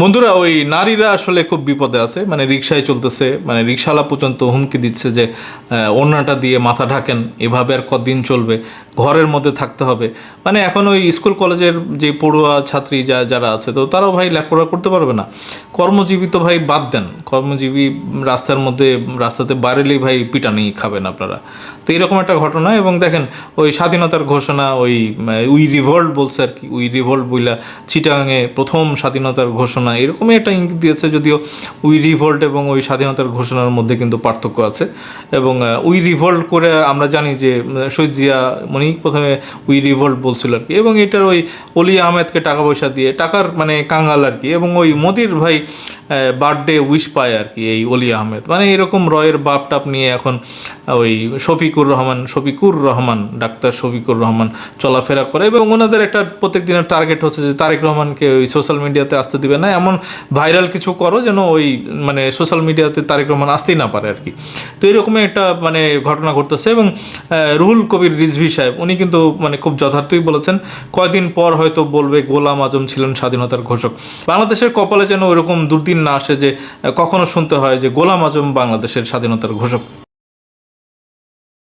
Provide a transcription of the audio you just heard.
বন্ধুরা, ওই নারীরা আসলে খুব বিপদে আছে। মানে রিক্সায় চলতেছে, মানে রিক্সাওয়ালা পর্যন্ত হুমকি দিচ্ছে যে ওড়নাটা দিয়ে মাথা ঢাকেন, এভাবে আর কতদিন চলবে, ঘরের মধ্যে থাকতে হবে। মানে এখন ওই স্কুল কলেজের যে পড়ুয়া ছাত্রী যারা আছে, তো তারাও ভাই লেখাপড়া করতে পারবে না। কর্মজীবী তো ভাই বাদ দেন, কর্মজীবী রাস্তার মধ্যে রাস্তাতে বাড়লেই ভাই পিটানি খাবেন আপনারা। তো এরকম একটা ঘটনা। এবং দেখেন, ওই স্বাধীনতার ঘোষণা, ওই উই রিভল্ট বলছে আর কি, উই রিভল্ট বইলা চিটাগাঙে প্রথম স্বাধীনতার ঘোষণা, এরকমই একটা ইঙ্গিত দিয়েছে। যদিও উই রিভল্ট এবং ওই স্বাধীনতার ঘোষণার মধ্যে কিন্তু পার্থক্য আছে। এবং উই রিভল্ট করে আমরা জানি যে শহীদ জিয়া উনি প্রথমে উই রিভল্ট বলছিল আর কি। এবং এটার ওই অলি আহমেদকে টাকা পয়সা দিয়ে, টাকার মানে কাঙ্গাল আর কি। এবং ওই মোদির ভাই বার্থডে উইশ পায় আর কি এই অলি আহমেদ। মানে এরকম রয়ের বাপ টাপ নিয়ে এখন ওই শফিকুর রহমান ডাক্তার শফিকুর রহমান চলাফেরা করে। এবং ওনাদের একটা প্রত্যেক দিনের টার্গেট হচ্ছে যে তারেক রহমানকে ওই সোশ্যাল মিডিয়াতে আসতে দিবে না, এমন ভাইরাল কিছু করো যেন ওই মানে সোশ্যাল মিডিয়াতে তারেক রহমান আসতেই না পারে আর কি। তো এরকমই একটা মানে ঘটনা ঘটতেছে। এবং রুহুল কবির রিজভী সাহেব উনি কিন্তু মানে খুব যথার্থই বলেছেন, কয়দিন পর হয়তো বলবে গোলাম আজম ছিলেন স্বাধীনতার ঘোষক। বাংলাদেশের কপালে যেন ওইরকম দুর্দিন না আসে যে কখনো শুনতে হয় যে গোলাম আজম বাংলাদেশের স্বাধীনতার ঘোষক।